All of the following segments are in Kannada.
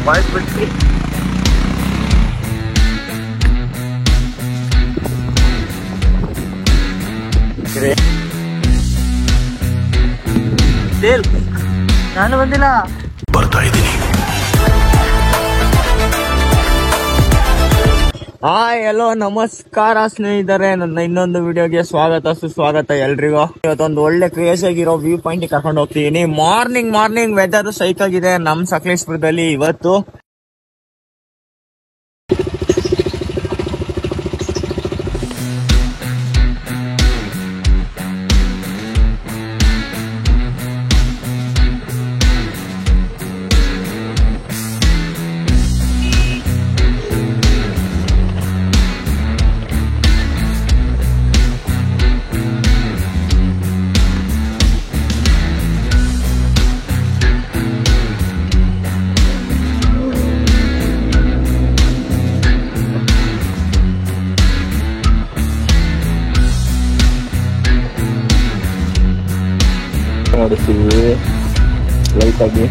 ವಾಯ್ಸ್ ಬಿಟ್ಟು ನಾನು ಬಂದಿಲ್ಲ, ಬರ್ತಾ ಇದ್ದೀನಿ. ಹಾಯ್ ಹಲೋ ನಮಸ್ಕಾರ ಸ್ನೇಹಿತರೆ, ನನ್ನ ಇನ್ನೊಂದು ವಿಡಿಯೋಗೆ ಸ್ವಾಗತ ಸುಸ್ವಾಗತ ಎಲ್ರಿಗೂ. ಇವತ್ತೊಂದು ಒಳ್ಳೆ ಕ್ರೇಜ್ ಆಗಿರೋ ವ್ಯೂ ಪಾಯಿಂಟ್ ಕರ್ಕೊಂಡು ಹೋಗ್ತಿದೀನಿ. ಮಾರ್ನಿಂಗ್ ವೆದರ್ ಸೈಕ್ ಆಗಿದೆ ನಮ್ ಸಕಲೇಶ್ಪುರದಲ್ಲಿ ಇವತ್ತು. ನೋಡ್ತೀವಿ ಲೈಟ್ ಆಗಿ.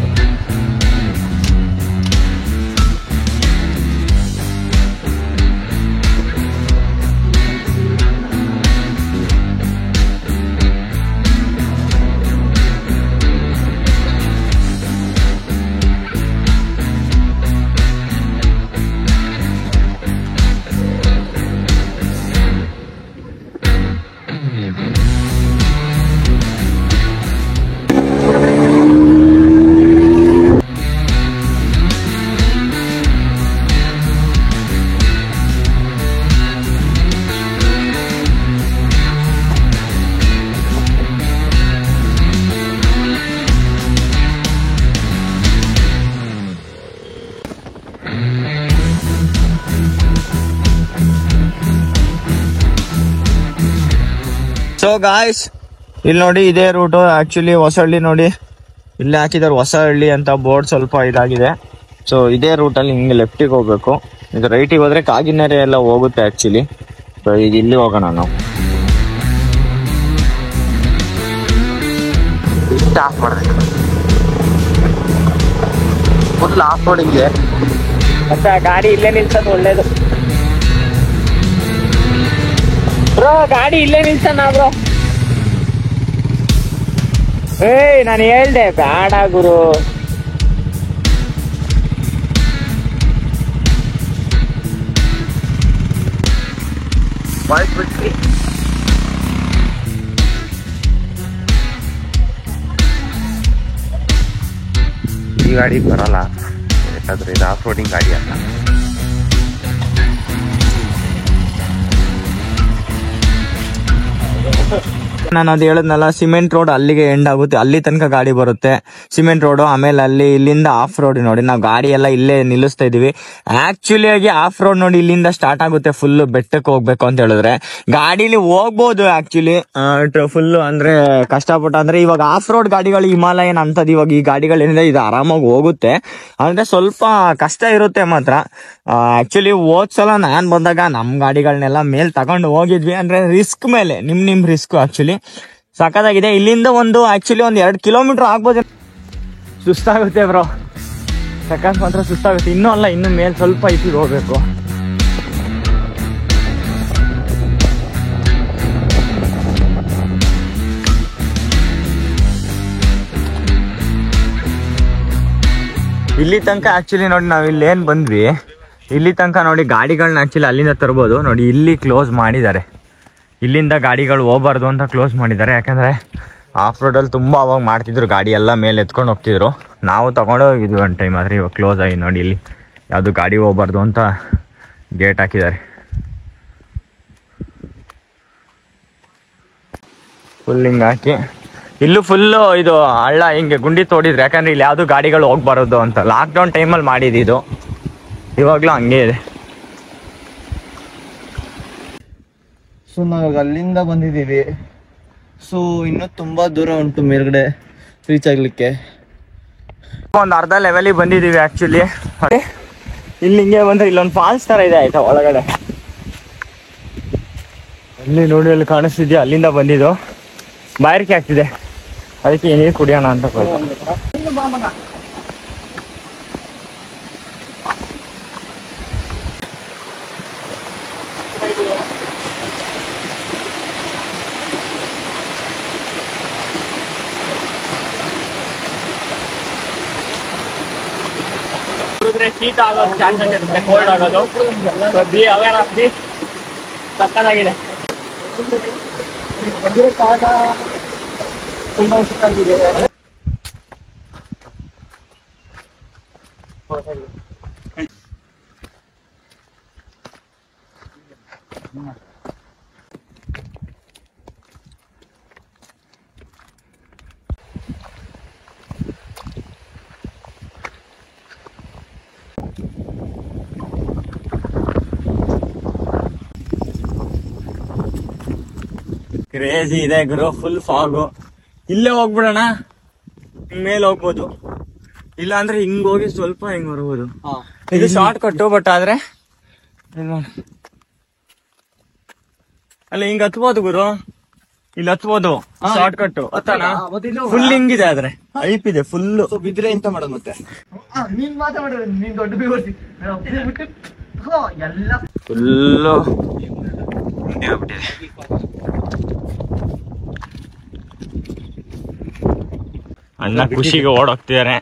ಸೊ ಗಾಯ್ಸ್, ಇಲ್ಲಿ ನೋಡಿ ಇದೇ ರೂಟು. ಆಕ್ಚುಲಿ ಹೊಸಹಳ್ಳಿ ನೋಡಿ ಇಲ್ಲಿ ಹಾಕಿದಾರೆ, ಹೊಸಹಳ್ಳಿ ಅಂತ ಬೋರ್ಡ್ ಸ್ವಲ್ಪ ಇದಾಗಿದೆ. ಸೊ ಇದೇ ರೂಟಲ್ಲಿ ಹಿಂಗೆ ಲೆಫ್ಟಿಗೆ ಹೋಗ್ಬೇಕು. ಇದು ರೈಟಿಗೆ ಹೋದ್ರೆ ಕಾಗಿನೆರೆ ಎಲ್ಲ ಹೋಗುತ್ತೆ ಆಕ್ಚುಲಿ. ಸೊ ಈಗ ಇಲ್ಲಿ ಹೋಗೋಣ ನಾವು. ಆಫ್ ಮಾಡಬೇಕು, ಫುಲ್ ಆಫ್ ರೋಡಿಂಗ್ ಮತ್ತೆ ಗಾಡಿ ಇಲ್ಲೇ ನಿಲ್ಸೋದು ಒಳ್ಳೇದು ಬ್ರೋ. ಗಾಡಿ ಇಲ್ಲೇ ನಿಲ್ಸೋಣ ಬ್ರೋ. ಏಯ್ ನಾನು ಹೇಳ್ದೆ ಬೇಡ ಗುರು. ವಾಯ್ಸ್ ಬಿಟ್ರಿ ಈ ಗಾಡಿ ಬರಲ್ಲ, ಯಾಕಂದ್ರೆ ಇದು ಆಫ್ ರೋಡಿಂಗ್ ಗಾಡಿ ಅಲ್ಲ. ನಾನು ಅದು ಹೇಳಿದ್ನಲ್ಲ, ಸಿಮೆಂಟ್ ರೋಡ್ ಅಲ್ಲಿಗೆ ಎಂಡ್ ಆಗುತ್ತೆ, ಅಲ್ಲಿ ತನಕ ಗಾಡಿ ಬರುತ್ತೆ ಸಿಮೆಂಟ್ ರೋಡ್. ಆಮೇಲೆ ಇಲ್ಲಿಂದ ಆಫ್ ರೋಡ್ ನೋಡಿ, ನಾವು ಗಾಡಿ ಎಲ್ಲ ಇಲ್ಲೇ ನಿಲ್ಲಿಸ್ತಾ ಇದೀವಿ. ಆಕ್ಚುಲಿ ಆಗಿ ಆಫ್ ರೋಡ್ ನೋಡಿ ಇಲ್ಲಿಂದ ಸ್ಟಾರ್ಟ್ ಆಗುತ್ತೆ, ಫುಲ್ ಬೆಟ್ಟಕ್ಕೆ ಹೋಗ್ಬೇಕು ಅಂತ ಹೇಳಿದ್ರೆ ಗಾಡಿಲಿ ಹೋಗ್ಬೋದು. ಆಕ್ಚುಲಿ ಫುಲ್ ಅಂದ್ರೆ ಕಷ್ಟಪಟ್ಟು ಅಂದ್ರೆ ಇವಾಗ ಆಫ್ ರೋಡ್ ಗಾಡಿಗಳು ಹಿಮಾಲಯನ್ ಅಂತದ್, ಇವಾಗ ಈ ಗಾಡಿಗಳೇನಿದೆ ಇದು ಆರಾಮಾಗಿ ಹೋಗುತ್ತೆ, ಅಂದ್ರೆ ಸ್ವಲ್ಪ ಕಷ್ಟ ಇರುತ್ತೆ ಮಾತ್ರ. ಆಕ್ಚುಲಿ ಹೋದ್ಸಲ ನಾನ್ ಬಂದಾಗ ನಮ್ ಗಾಡಿಗಳನ್ನೆಲ್ಲ ಮೇಲ್ ತಗೊಂಡು ಹೋಗಿದ್ವಿ, ಅಂದ್ರೆ ರಿಸ್ಕ್ ಮೇಲೆ ನಿಮ್ ರಿಸ್ಕ್. ಆಕ್ಚುಲಿ ಸಖತ್ತಾಗಿದೆ. ಇಲ್ಲಿಂದ ಆಕ್ಚುಲಿ 2 ಕಿಲೋಮೀಟರ್ ಆಗ್ಬೋದು. ಸುಸ್ತಾಗುತ್ತೆ ಬ್ರೋ, ಸಖತ್ ಮಾತ್ರ ಸುಸ್ತಾಗುತ್ತೆ. ಇನ್ನೂ ಅಲ್ಲ, ಇನ್ನು ಮೇಲ್ ಸ್ವಲ್ಪ ಐತಿ ಹೋಗ್ಬೇಕು. ಇಲ್ಲಿ ತನಕ ಆಕ್ಚುಲಿ ನೋಡಿ ನಾವ್ ಇಲ್ಲಿ ಏನ್ ಬಂದ್ವಿ, ಇಲ್ಲಿ ತನಕ ನೋಡಿ ಗಾಡಿಗಳನ್ನ ಆಕ್ಚುಲಿ ಅಲ್ಲಿಂದ ತರ್ಬೋದು. ನೋಡಿ ಇಲ್ಲಿ ಕ್ಲೋಸ್ ಮಾಡಿದ್ದಾರೆ, ಇಲ್ಲಿಂದ ಗಾಡಿಗಳು ಹೋಗ್ಬಾರ್ದು ಅಂತ ಕ್ಲೋಸ್ ಮಾಡಿದ್ದಾರೆ. ಯಾಕಂದರೆ ಆಫ್ ರೋಡಲ್ಲಿ ತುಂಬ ಅವಾಗ ಮಾಡ್ತಿದ್ರು, ಗಾಡಿ ಎಲ್ಲ ಮೇಲೆ ಎತ್ಕೊಂಡು ಹೋಗ್ತಿದ್ರು. ನಾವು ತೊಗೊಂಡೋಗಿದ್ವಿ ಒಂದು ಟೈಮ್, ಆದರೆ ಇವಾಗ ಕ್ಲೋಸ್ ಆಗಿ ನೋಡಿ ಇಲ್ಲಿ ಯಾವುದು ಗಾಡಿ ಹೋಗ್ಬಾರ್ದು ಅಂತ ಗೇಟ್ ಹಾಕಿದ್ದಾರೆ. ಫುಲ್ ಹಿಂಗೆ ಹಾಕಿ ಇಲ್ಲೂ ಫುಲ್ಲು ಇದು ಹಳ್ಳ ಹಿಂಗೆ ಗುಂಡಿ ತೋಡಿದ್ರು, ಯಾಕಂದರೆ ಇಲ್ಲಿ ಯಾವುದು ಗಾಡಿಗಳು ಹೋಗ್ಬಾರ್ದು ಅಂತ. ಲಾಕ್ಡೌನ್ ಟೈಮಲ್ಲಿ ಮಾಡಿದ್ದು, ಇವಾಗಲೂ ಹಂಗೆ ಇದೆ. ಸೊ ನಾವು ಅಲ್ಲಿಂದ ಬಂದಿದ್ದೀವಿ. ಸೊ ಇನ್ನೂ ತುಂಬ ದೂರ ಉಂಟು ಮೇಲ್ಗಡೆ ರೀಚ್ ಆಗಲಿಕ್ಕೆ. ಒಂದು ಅರ್ಧ ಲೆವೆಲಿಗೆ ಬಂದಿದ್ದೀವಿ ಆ್ಯಕ್ಚುಲಿ. ಇಲ್ಲಿ ಹಿಂಗೆ ಬಂದರೆ ಇಲ್ಲೊಂದು ಫಾಲ್ಸ್ ಥರ ಇದೆ ಆಯಿತಾ ಒಳಗಡೆ. ಅಲ್ಲಿ ನೋಡಿ ಅಲ್ಲಿ ಕಾಣಿಸ್ತಿದ್ಯಾ, ಅಲ್ಲಿಂದ ಬಂದಿದ್ದು. ಬಾಯಾರಿಕೆ ಆಗ್ತಿದೆ, ಅದಕ್ಕೆ ನೀರು ಕುಡಿಯೋಣ ಅಂತ ಕುಡಿದ್ರೆ ಶೀತ ಆಗೋದು ಚಾನ್ಸಸ್ ಇರುತ್ತೆ, ಕೋಲ್ಡ್ ಆಗೋದು. Be aware of this. ಸಕ್ಕತ್ತಾಗಿದೆ. ತುಂಬಾ ಇಷ್ಟ ಆಗಿದೆ. ಕ್ರೇಜಿ ಇದೆ ಗುರು, ಫುಲ್ ಫಾಗು. ಇಲ್ಲೇ ಹೋಗ್ಬಿಡೋಣ, ಮೇಲೆ ಹೋಗ್ಬೋದು, ಇಲ್ಲ ಅಂದ್ರೆ ಹಿಂಗ್ ಹೋಗಿ ಸ್ವಲ್ಪ ಹಿಂಗ್ ಬರ್ಬೋದು. ಇದು ಶಾರ್ಟ್ ಕಟ್ಟು, ಬಟ್ ಆದ್ರೆ ಅಲ್ಲ ಹಿಂಗ್ ಹತ್ಬೋದು ಗುರು, ಇಲ್ಲಿ ಹತ್ಬೋದು ಶಾರ್ಟ್ ಕಟ್ಟು. ಫುಲ್ ಹಿಂಗಿದೆ, ಆದ್ರೆ ಐಪ್ ಇದೆ ಫುಲ್. ಬಿದ್ರೆ ಎಂತ ಮಾಡೋದು ಮತ್ತೆ? ನೀನ್ ಮಾತಾಡ, ನೀನ್ ದೊಡ್ಡ ಎಲ್ಲ ಫುಲ್ಲು ಅಣ್ಣ ಖುಷಿಗೆ ಓಡೋಗ್ತಿದಾರೆ.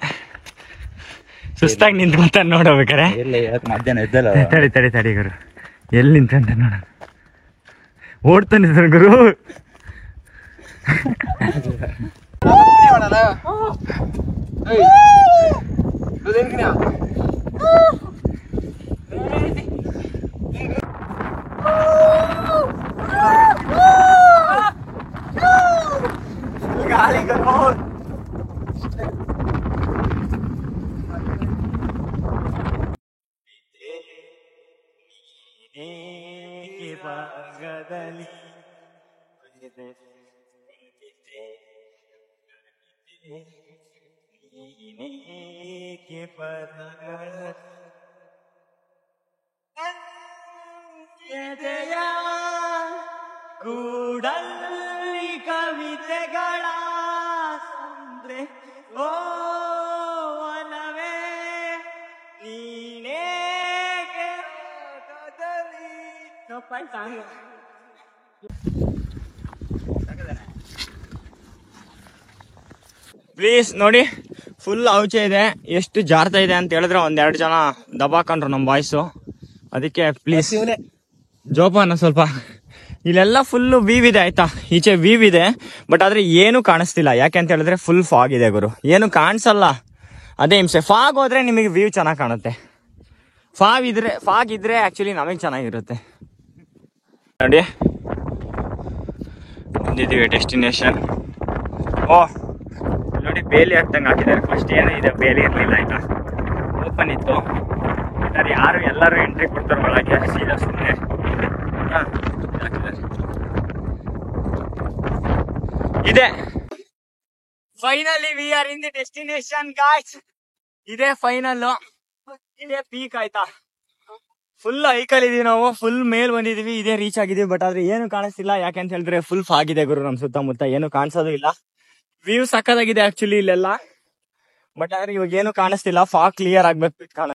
ಸುಸ್ತಾಗಿ ನಿಂತ್ಕೊಂತ ನೋಡಬೇಕಾರೆ. ಮಧ್ಯಾಹ್ನ ಎದ್ದಲ್ಲ, ತಡಿ ಗುರು, ಎಲ್ಲಿ ನಿಂತ್ಕೊಂತ ನೋಡ, ಓಡ್ತಾನೆ ಗುರು. ಗಾಳಿ ಭಾಗದಲ್ಲಿ ಕೂಡಲ್ಲಿ ಕವಿತೆಗಳ ಸಂದ್ರೆ ಓ ವನವೇ ನೀನೇಕೆ ಪ್ಲೀಸ್ ನೋಡಿ, ಫುಲ್ ಔಚೆ ಇದೆ. ಎಷ್ಟು ಜಾರ್ತಾ ಇದೆ ಅಂತ ಹೇಳಿದ್ರೆ 1-2 ಜನ ದಬಾಕೊಂಡ್ರು ನಮ್ಮ ಬಾಯ್ಸು. ಅದಕ್ಕೆ ಪ್ಲೀಸ್ ಜೋಪಾನ ಸ್ವಲ್ಪ. ಇಲ್ಲೆಲ್ಲ ಫುಲ್ ವೀವ್ ಇದೆ ಆಯ್ತಾ, ಈಚೆ ವೀವ್ ಇದೆ, ಬಟ್ ಆದ್ರೆ ಏನು ಕಾಣಿಸ್ತಿಲ್ಲ. ಯಾಕೆ ಅಂತ ಹೇಳಿದ್ರೆ ಫುಲ್ ಫಾಗ್ ಇದೆ ಗುರು, ಏನು ಕಾಣಿಸಲ್ಲ. ಅದೇ ಹಿಂಸೆ. ಫಾಗ್ ಹೋದ್ರೆ ನಿಮಗೆ ವ್ಯೂ ಚೆನ್ನಾಗಿ ಕಾಣುತ್ತೆ. ಫಾಗ್ ಇದ್ರೆ ಆಕ್ಚುಲಿ ನಮಗೆ ಚೆನ್ನಾಗಿರುತ್ತೆ. ನೋಡಿ ಬಂದಿದ್ದೀವಿ ಡೆಸ್ಟಿನೇಷನ್. ನೋಡಿ ಬೇಲಿ ಹಾಕ್ದಂಗೆ ಹಾಕಿದ್ದಾರೆ. ಫಸ್ಟ್ ಏನಿದೆ ಬೇಲಿ ಇರಲಿಲ್ಲ ಆಯ್ತಾ, ಓಪನ್ ಇತ್ತು. ಯಾರು ಎಲ್ಲರೂ ಎಂಟ್ರಿ ಕೊಡ್ತಾರೆ ಒಳಗೆ, ಸೀದಾ ಸುಮ್ಮನೆ ಇದೆ. Finally we are in the destination guys. ಇದೇ ಫೈನಲ್, ಇದೇ ಪೀಕ್ ಆಯ್ತಾ. ಫುಲ್ ಹೈಕಲ್ ಇದೀವಿ ನಾವು, ಫುಲ್ ಮೇಲ್ ಬಂದಿದೀವಿ, ಇದೇ ರೀಚ್ ಆಗಿದೀವಿ. ಬಟ್ ಆದ್ರೆ ಏನು ಕಾಣಿಸ್ತಿಲ್ಲ. ಯಾಕೆಂತ ಹೇಳಿದ್ರೆ ಫುಲ್ ಫಾಗ್ ಇದೆ ಗುರು, ನಮ್ ಸುತ್ತಮುತ್ತ ಏನು ಕಾಣಿಸೋದು ಇಲ್ಲ. ವ್ಯೂ ಸಕ್ಕದಾಗಿದೆ ಆಕ್ಚುಲಿ ಇಲ್ಲೆಲ್ಲ, ಬಟ್ ಆದ್ರೆ ಇವಾಗ ಏನು ಕಾಣಿಸ್ತಿಲ್ಲ. ಫಾಗ್ ಕ್ಲಿಯರ್ ಆಗ್ಬೇಕು ಕಾಣ.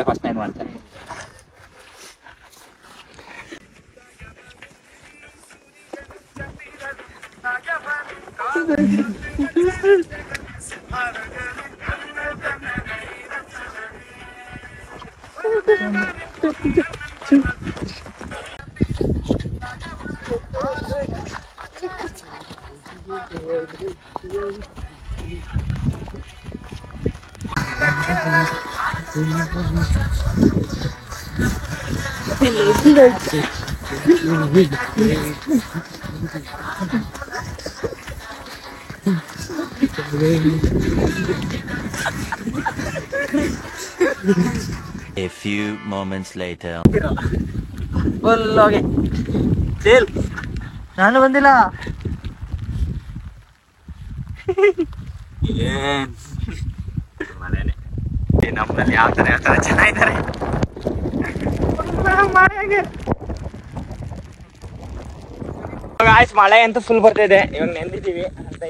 ಫಸ್ಟ್ ಟೈಮ್ ಮಾಡ್ತಾರೆ. A few moments later. ನಾನು ಬಂದಿಲ್ಲ. ಮನೇನೆ ನಮ್ಮಲ್ಲಿ ಯಾವ ತರ ಜನ ಇದ್ದಾರೆ. ಮಳೆ ಅಂತೂ ಫುಲ್ ಬರ್ತಾ ಇದೆ. ಇವಾಗ ನೆಂದಿದ್ದೀವಿ ಅಂತ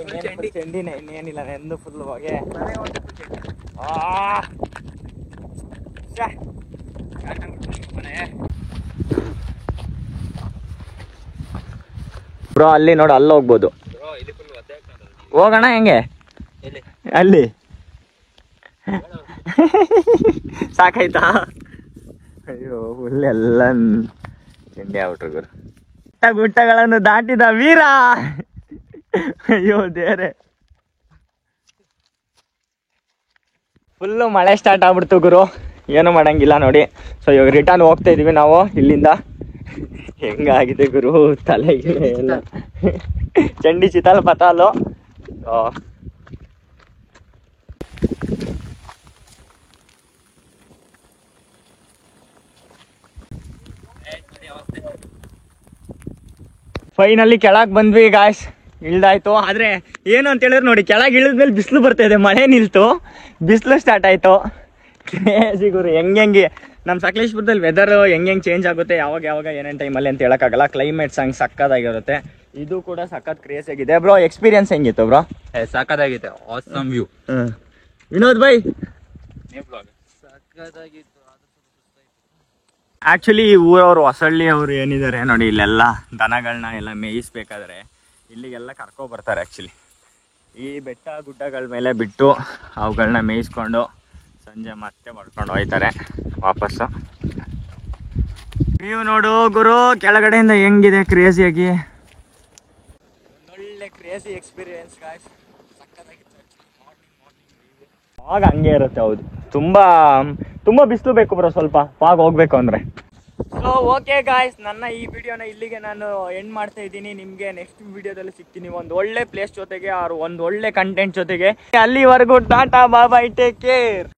ಇನ್ನೇನಿಲ್ಲ, ನೆಂದು ಫುಲ್ ಹೋಗಿ ಬ್ರೋ ಅಲ್ಲಿ ನೋಡು, ಅಲ್ಲಿ ಹೋಗ್ಬೋದು. ಹೋಗೋಣ ಹೆಂಗೆ ಅಲ್ಲಿ ಸಾಕಾಯ್ತಾ? ಅಯ್ಯೋ ಹುಲ್ಲೆಲ್ಲ ತಿಂಡಿ ಆಗ್ಬಿಟ್ರು ಗುರು. ಗುಟ್ಟಗಳನ್ನು ದಾಟಿದ ವೀರ. ಅಯ್ಯೋ ದೇವ್ರೆ, ಫುಲ್ಲು ಮಳೆ ಸ್ಟಾರ್ಟ್ ಆಗ್ಬಿಡ್ತು ಗುರು. ಏನು ಮಾಡಂಗಿಲ್ಲ ನೋಡಿ. ಸೊ ಇವಾಗ ರಿಟರ್ನ್ ಹೋಗ್ತಾ ಇದೀವಿ ನಾವು ಇಲ್ಲಿಂದ. ಹೆಂಗಾಗಿದೆ ಗುರು ತಲೆಗೆ ಎಲ್ಲ ಚಂಡಿ ಚಿತಾಲ್ ಪತಾಲು. ಫೈನಲಿ ಕೆಳಗೆ ಬಂದ್ವಿ ಗಾಯ್ಸ್. ಇಳ್ದಾಯ್ತು. ಆದ್ರೆ ಏನು ಅಂತ ಹೇಳಿದ್ರೆ ನೋಡಿ, ಕೆಳಗೆ ಇಳಿದ್ಮೇಲೆ ಬಿಸಿಲು ಬರ್ತಾ ಇದೆ, ಮಳೆ ನಿಲ್ತು, ಬಿಸಿಲು ಸ್ಟಾರ್ಟ್ ಆಯ್ತು. ಕ್ರೇಜಿ ಗುರು. ಹೆಂಗೆ ನಮ್ಮ ಸಕಲೇಶ್ಪುರದಲ್ಲಿ ವೆದರ್ ಹೆಂಗೆ ಚೇಂಜ್ ಆಗುತ್ತೆ, ಯಾವಾಗ ಏನೇನು ಟೈಮಲ್ಲಿ ಅಂತ ಹೇಳೋಕ್ಕಾಗಲ್ಲ. ಕ್ಲೈಮೇಟ್ಸ್ ಹಂಗೆ ಸಕ್ಕತ್ತಾಗಿರುತ್ತೆ. ಇದು ಕೂಡ ಸಖತ್ ಕ್ರೇಜ್ ಆಗಿದೆ. ಬ್ರೋ ಎಕ್ಸ್ಪೀರಿಯನ್ಸ್ ಹೆಂಗಿತ್ತು ಬ್ರೋ? ಸಕ್ಕತ್ತಾಗಿತ್ತು. Awesome view. ವಿನೋದ್ ಬೈ, ಆಕ್ಚುಲಿ ಈ ಊರವರು ಹೊಸಳ್ಳಿ ಅವರು ಏನಿದ್ದಾರೆ ನೋಡಿ, ಇಲ್ಲೆಲ್ಲ ದನಗಳನ್ನ ಎಲ್ಲ ಮೇಯಿಸ್ಬೇಕಾದ್ರೆ ಇಲ್ಲಿಗೆಲ್ಲ ಕರ್ಕೊ ಬರ್ತಾರೆ. ಆ್ಯಕ್ಚುಲಿ ಈ ಬೆಟ್ಟ ಗುಡ್ಡಗಳ ಮೇಲೆ ಬಿಟ್ಟು ಅವುಗಳನ್ನ ಮೇಯಿಸ್ಕೊಂಡು ಸಂಜೆ ಮತ್ತೆ ಮಾಡ್ಕೊಂಡು ಹೋಯ್ತಾರೆ ವಾಪಸ್ಸು. ನೀವು ನೋಡು ಗುರು ಕೆಳಗಡೆಯಿಂದ ಹೆಂಗಿದೆ ಕ್ರೇಜಿಯಾಗಿ. ಒಳ್ಳೆ ಕ್ರೇಜಿ ಎಕ್ಸ್ಪೀರಿಯನ್ಸ್ ಗಾಯ್ಸ್. ಆಗ ಹಂಗೆ ಇರುತ್ತೆ. ಹೌದು, ತುಂಬ ಬಿಸಿಲು ಬೇಕು ಬ್ರೋ ಸ್ವಲ್ಪ ಆಗ ಹೋಗ್ಬೇಕು ಅಂದರೆ. ಸೊ ಓಕೆ ಗಾಯ್ಸ್, ನನ್ನ ಈ ವಿಡಿಯೋನ ಇಲ್ಲಿಗೆ ನಾನು ಎಂಡ್ ಮಾಡ್ತಾ ಇದ್ದೀನಿ. ನಿಮಗೆ ನೆಕ್ಸ್ಟ್ ವಿಡಿಯೋದಲ್ಲಿ ಸಿಗ್ತೀನಿ ಒಂದು ಒಳ್ಳೆ ಪ್ಲೇಸ್ ಜೊತೆಗೆ, ಒಂದು ಒಳ್ಳೆ ಕಂಟೆಂಟ್ ಜೊತೆಗೆ. ಅಲ್ಲಿವರೆಗೂ ಟಾಟಾ ಬಾಯ್, ಟೇಕ್ ಕೇರ್.